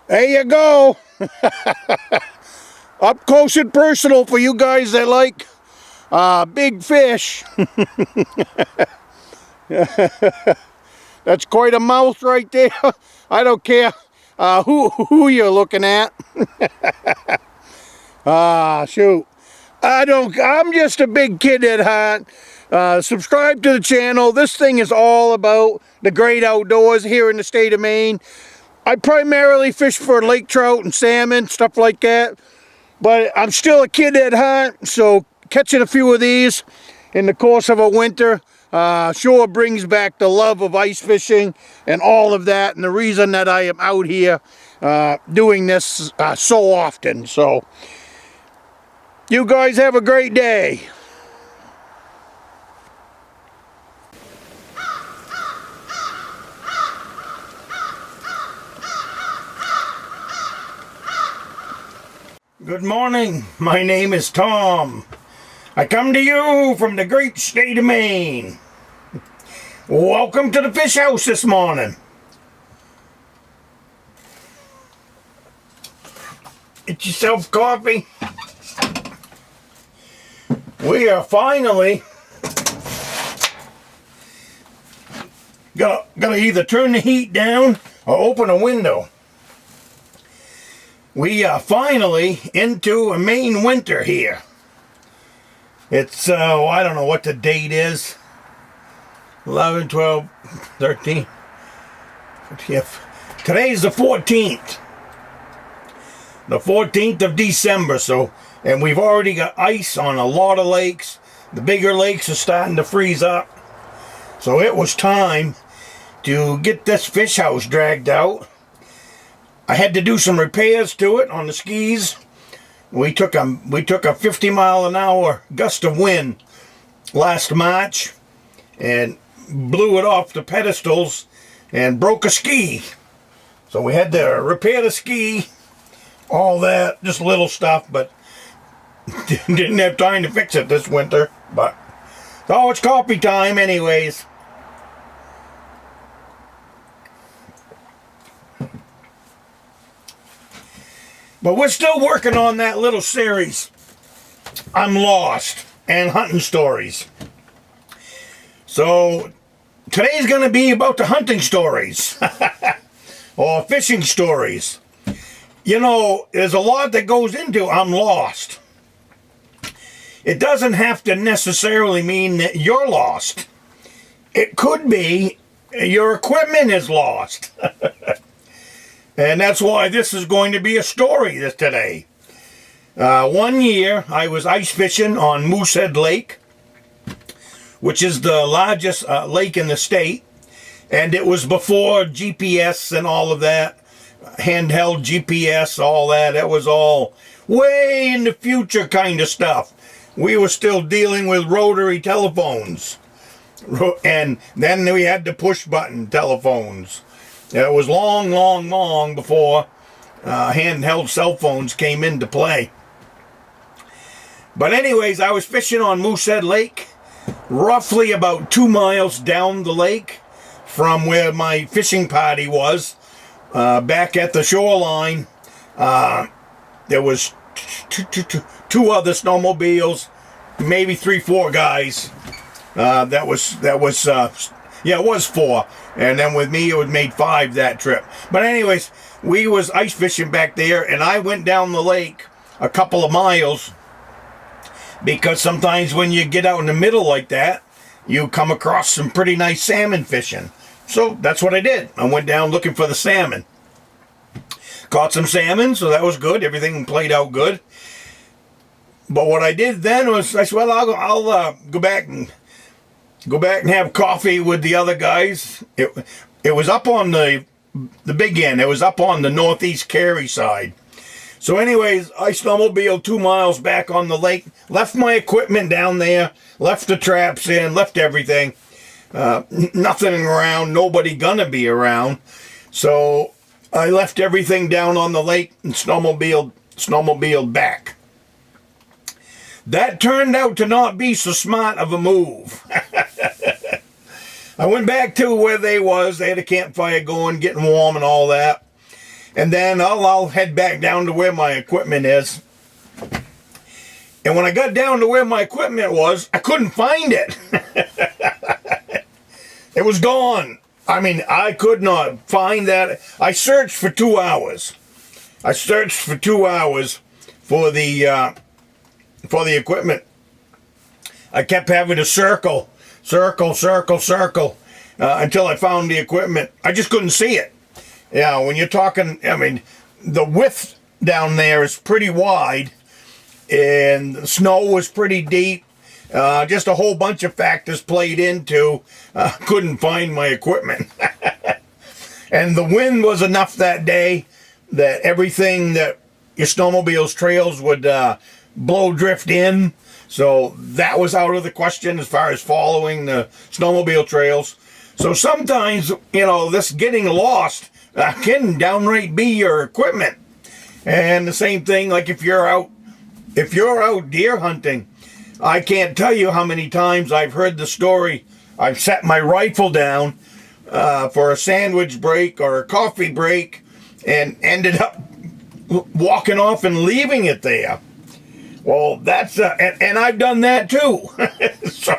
There you go. Up close and personal for you guys that like big fish. That's quite a mouth right there. I don't care who you're looking at. Shoot. I'm just a big kid at heart. Subscribe to the channel. This thing is all about the great outdoors here in the state of Maine. I primarily fish for lake trout and salmon, stuff like that. But I'm still a kid at heart, so catching a few of these in the course of a winter sure brings back the love of ice fishing and all of that, and the reason that I am out here doing this so often. So you guys have a great day. Good morning, my name is Tom. I come to you from the great state of Maine. Welcome to the fish house this morning. Get yourself coffee. We are finally gonna either turn the heat down or open a window. We are finally into a Maine winter here. It's, I don't know what the date is. 11, 12, 13. Today's the 14th. The 14th of December, so, and we've already got ice on a lot of lakes. The bigger lakes are starting to freeze up. So it was time to get this fish house dragged out. I had to do some repairs to it on the skis. We took a 50-mile-an-hour gust of wind last March and blew it off the pedestals and broke a ski. So we had to repair the ski, all that, just little stuff, but didn't have time to fix it this winter. But oh, it's coffee time anyways. But we're still working on that little series, I'm Lost, and hunting stories. So today's going to be about the hunting stories, or fishing stories. You know, there's a lot that goes into I'm Lost. It doesn't have to necessarily mean that you're lost. It could be your equipment is lost. And that's why this is going to be a story today. One year, I was ice fishing on Moosehead Lake, which is the largest lake in the state. And it was before GPS and all of that. Handheld GPS, all that. It was all way in the future kind of stuff. We were still dealing with rotary telephones. And then we had the push-button telephones. It was long before handheld cell phones came into play. But anyways, I was fishing on Moosehead Lake, roughly about 2 miles down the lake from where my fishing party was. Back at the shoreline, there was two other snowmobiles, maybe 3-4 guys. Yeah, it was 4. And then with me, it was made 5 that trip. But anyways, we was ice fishing back there, and I went down the lake a couple of miles because sometimes when you get out in the middle like that, you come across some pretty nice salmon fishing. So that's what I did. I went down looking for the salmon. Caught some salmon, so that was good. Everything played out good. But what I did then was, I said, well, I'll go back and have coffee with the other guys. It was up on the big end. It was up on the northeast Cary side. So anyways, I snowmobiled 2 miles back on the lake, left my equipment down there, left the traps in, left everything. Nothing around, nobody gonna be around. So I left everything down on the lake and snowmobiled back. That turned out to not be so smart of a move. I went back to where they was. They had a campfire going, getting warm and all that. And then I'll head back down to where my equipment is. And when I got down to where my equipment was, I couldn't find it. It was gone. I mean, I could not find that. I searched for 2 hours. I searched for 2 hours for the equipment. I kept having to circle until I found the equipment. I just couldn't see it. Yeah, when you're talking, I mean, the width down there is pretty wide, and the snow was pretty deep. Just a whole bunch of factors played into couldn't find my equipment. And the wind was enough that day that everything that your snowmobile's trails would blow drift in. So that was out of the question as far as following the snowmobile trails. So sometimes, you know, this getting lost can downright be your equipment. And the same thing, like if you're out deer hunting, I can't tell you how many times I've heard the story. I've set my rifle down for a sandwich break or a coffee break and ended up walking off and leaving it there. Well, that's and I've done that too. So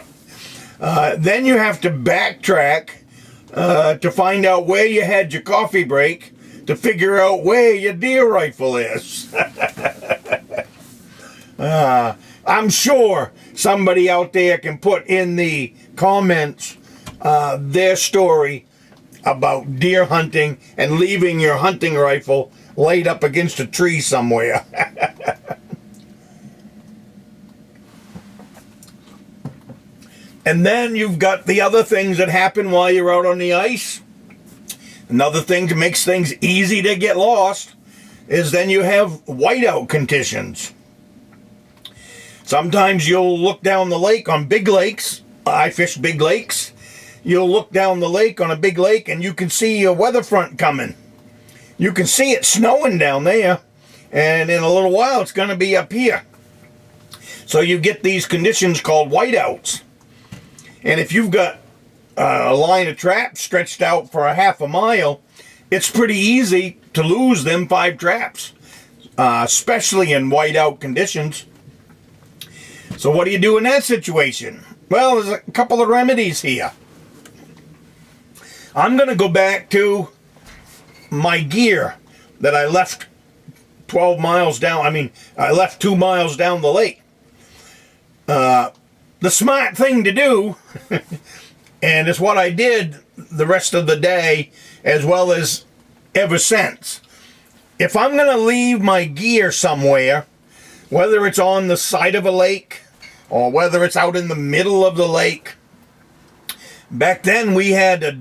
then you have to backtrack to find out where you had your coffee break to figure out where your deer rifle is. I'm sure somebody out there can put in the comments their story about deer hunting and leaving your hunting rifle laid up against a tree somewhere. And then you've got the other things that happen while you're out on the ice. Another thing that makes things easy to get lost is then you have whiteout conditions. Sometimes you'll look down the lake on big lakes. I fish big lakes. You'll look down the lake on a big lake and you can see a weather front coming. You can see it snowing down there, and in a little while it's going to be up here. So you get these conditions called whiteouts. And if you've got a line of traps stretched out for a half a mile, it's pretty easy to lose them 5 traps, especially in whiteout conditions. So what do you do in that situation? Well, there's a couple of remedies here. I'm going to go back to my gear that I left 12 miles down. I mean, I left 2 miles down the lake. The smart thing to do, and it's what I did the rest of the day as well as ever since. If I'm going to leave my gear somewhere, whether it's on the side of a lake or whether it's out in the middle of the lake, back then we had a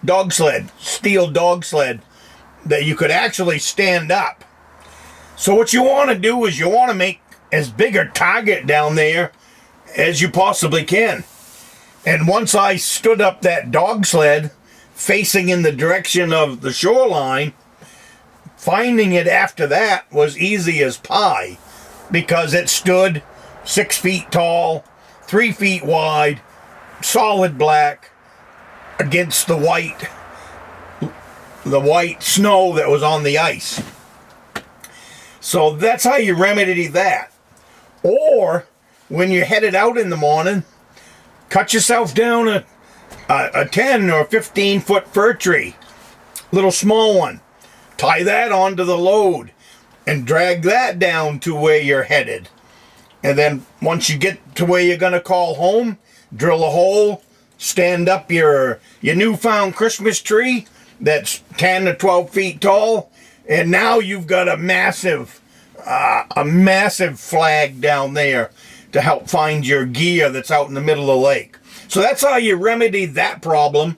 dog sled, steel dog sled, that you could actually stand up. So what you want to do is you want to make as big a target down there as you possibly can. And once I stood up that dog sled facing in the direction of the shoreline, finding it after that was easy as pie, because it stood 6 feet tall, 3 feet wide, solid black against the white snow that was on the ice. So that's how you remedy that. Or when you're headed out in the morning, cut yourself down a 10 or 15 foot fir tree, little small one. Tie that onto the load and drag that down to where you're headed. And then once you get to where you're going to call home, drill a hole, stand up your newfound Christmas tree that's 10 to 12 feet tall, and now you've got a massive flag down there to help find your gear that's out in the middle of the lake. So that's how you remedy that problem.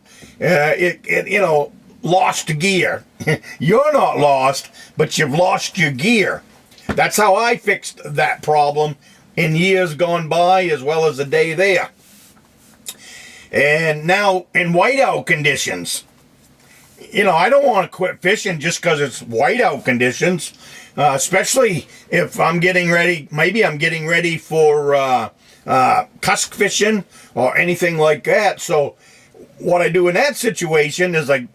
Lost gear. You're not lost, but you've lost your gear. That's how I fixed that problem in years gone by, as well as the day there. And now in whiteout conditions, I don't want to quit fishing just because it's whiteout conditions, especially if I'm getting ready. Maybe I'm getting ready for cusk fishing or anything like that. So what I do in that situation is I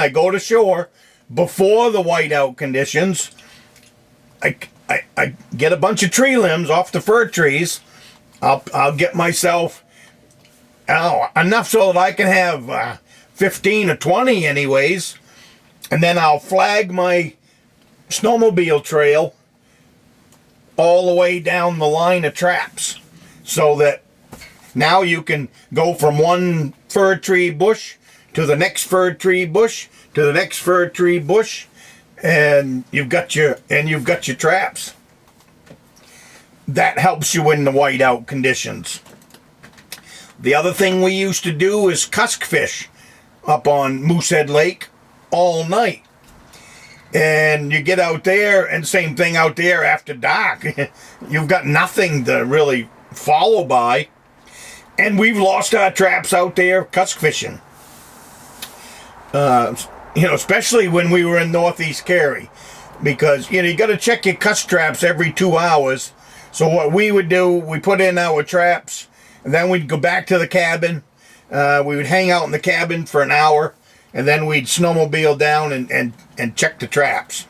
go to shore, before the whiteout conditions, I get a bunch of tree limbs off the fir trees. I'll get myself enough so that I can have 15 or 20 anyways, and then I'll flag my snowmobile trail all the way down the line of traps, so that now you can go from one fir tree bush to the next fir tree bush to the next fir tree bush, and you've got your traps. That helps you in the whiteout conditions. The other thing we used to do is cusk fish up on Moosehead Lake all night. And you get out there, and same thing out there after dark. You've got nothing to really follow by. And we've lost our traps out there cusk fishing. Especially when we were in Northeast Cary. Because, you got to check your cusk traps every 2 hours. So what we would do, we put in our traps, and then we'd go back to the cabin. We would hang out in the cabin for an hour, and then we'd snowmobile down and check the traps.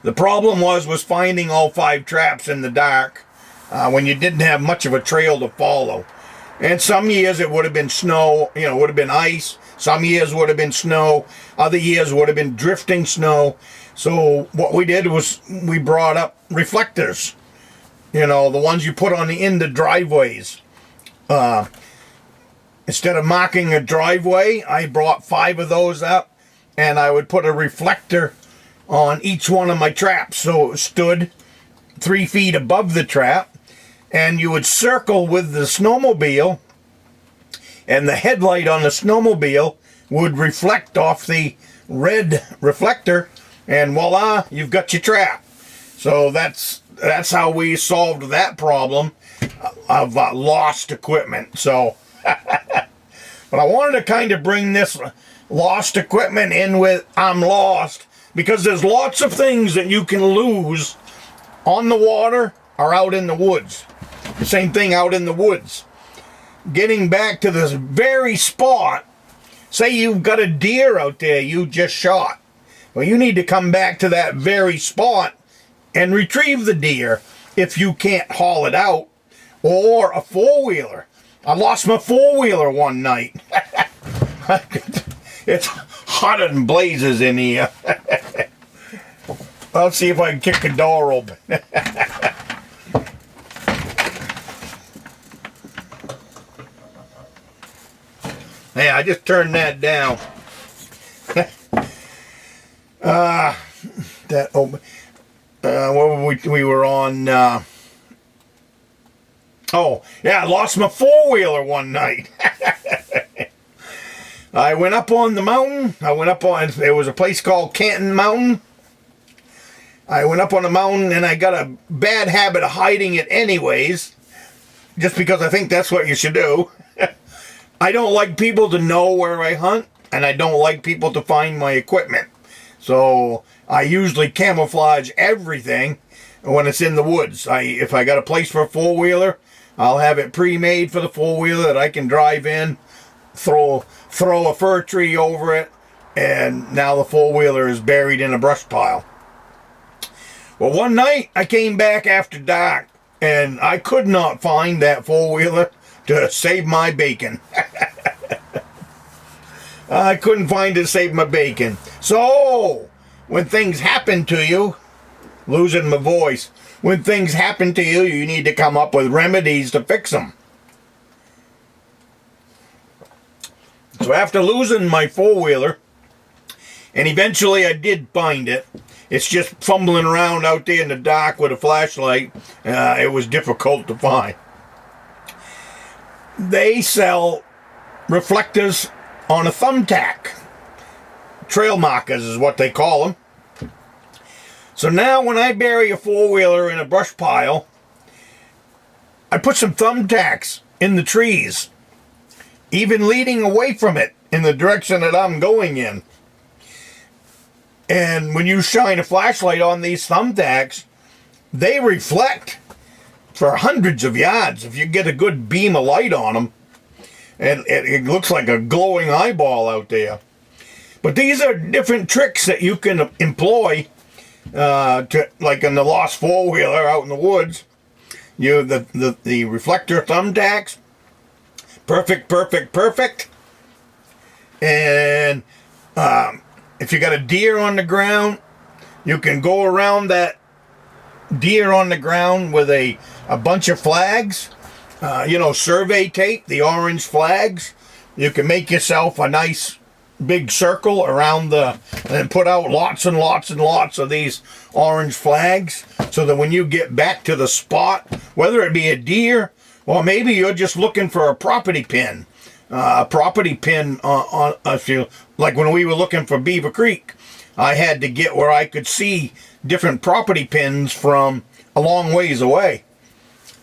The problem was finding all 5 traps in the dark when you didn't have much of a trail to follow. And some years it would have been snow, would have been ice. Some years would have been snow. Other years would have been drifting snow. So what we did was we brought up reflectors. The ones you put on the end of driveways. Instead of marking a driveway, I brought 5 of those up, and I would put a reflector on each one of my traps, so it stood 3 feet above the trap, and you would circle with the snowmobile, and the headlight on the snowmobile would reflect off the red reflector, and voila, you've got your trap. So that's how we solved that problem of lost equipment. So, but I wanted to kind of bring this lost equipment in with I'm lost, because there's lots of things that you can lose on the water or out in the woods. The same thing out in the woods. Getting back to this very spot, say you've got a deer out there you just shot. Well, you need to come back to that very spot and retrieve the deer if you can't haul it out. Or a four-wheeler. I lost my four-wheeler one night. It's hotter than blazes in here. I'll see if I can kick the door open. Hey, I just turned that down. That open. We were on. Oh, yeah, I lost my four-wheeler one night. I went up on the mountain. There was a place called Canton Mountain. I went up on the mountain, and I got a bad habit of hiding it anyways, just because I think that's what you should do. I don't like people to know where I hunt, and I don't like people to find my equipment. So I usually camouflage everything when it's in the woods. If I got a place for a four-wheeler, I'll have it pre-made for the four-wheeler that I can drive in, throw a fir tree over it, and now the four-wheeler is buried in a brush pile. Well, one night I came back after dark, and I could not find that four-wheeler to save my bacon. I couldn't find it to save my bacon. So, when things happen to you, losing my voice, when things happen to you, you need to come up with remedies to fix them. So after losing my four-wheeler, and eventually I did find it, it's just fumbling around out there in the dark with a flashlight, it was difficult to find. They sell reflectors on a thumbtack. Trail markers is what they call them. So now when I bury a four-wheeler in a brush pile, I put some thumbtacks in the trees, even leading away from it in the direction that I'm going in. And when you shine a flashlight on these thumbtacks, they reflect for hundreds of yards if you get a good beam of light on them. And it looks like a glowing eyeball out there. But these are different tricks that you can employ to, like in the lost four-wheeler out in the woods. You the reflector thumbtacks, perfect. And if you got a deer on the ground, you can go around that deer on the ground with a bunch of flags, survey tape, the orange flags. You can make yourself a nice big circle around and put out lots and lots of these orange flags, so that when you get back to the spot, whether it be a deer or maybe you're just looking for a property pin, on if you like when we were looking for Beaver Creek, I had to get where I could see different property pins from a long ways away.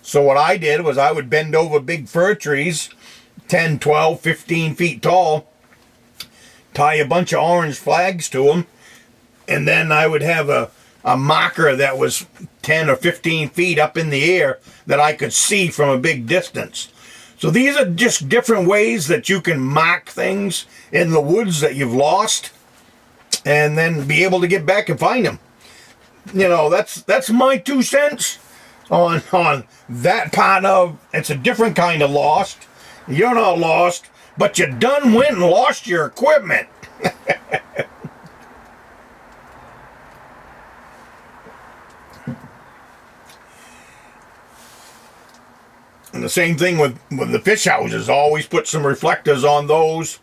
So what I did was I would bend over big fir trees, 10, 12, 15 feet tall, tie a bunch of orange flags to them, and then I would have a marker that was 10 or 15 feet up in the air that I could see from a big distance. So these are just different ways that you can mark things in the woods that you've lost, and then be able to get back and find them. That's my 2 cents on that part of. It's a different kind of lost. You're not lost, but you done went and lost your equipment. And the same thing with the fish houses. Always put some reflectors on those,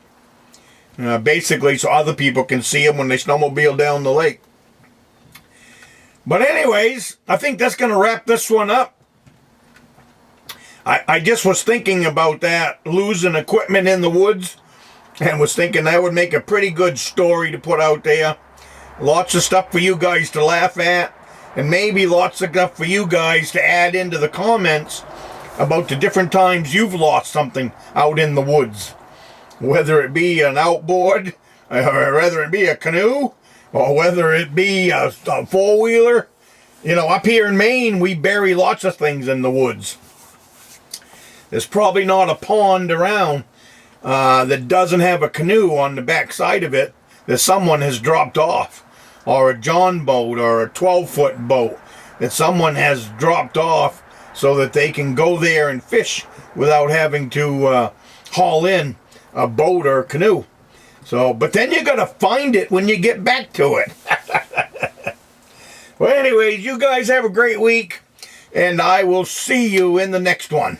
basically so other people can see them when they snowmobile down the lake. But anyways, I think that's going to wrap this one up. I just was thinking about that, losing equipment in the woods, and was thinking that would make a pretty good story to put out there. Lots of stuff for you guys to laugh at, and maybe lots of stuff for you guys to add into the comments about the different times you've lost something out in the woods. Whether it be an outboard, or whether it be a canoe, or whether it be a four-wheeler. Up here in Maine, we bury lots of things in the woods. There's probably not a pond around that doesn't have a canoe on the back side of it that someone has dropped off, or a john boat, or a 12-foot boat that someone has dropped off so that they can go there and fish without having to haul in a boat or a canoe. But then you got to find it when you get back to it. Well, anyways, you guys have a great week, and I will see you in the next one.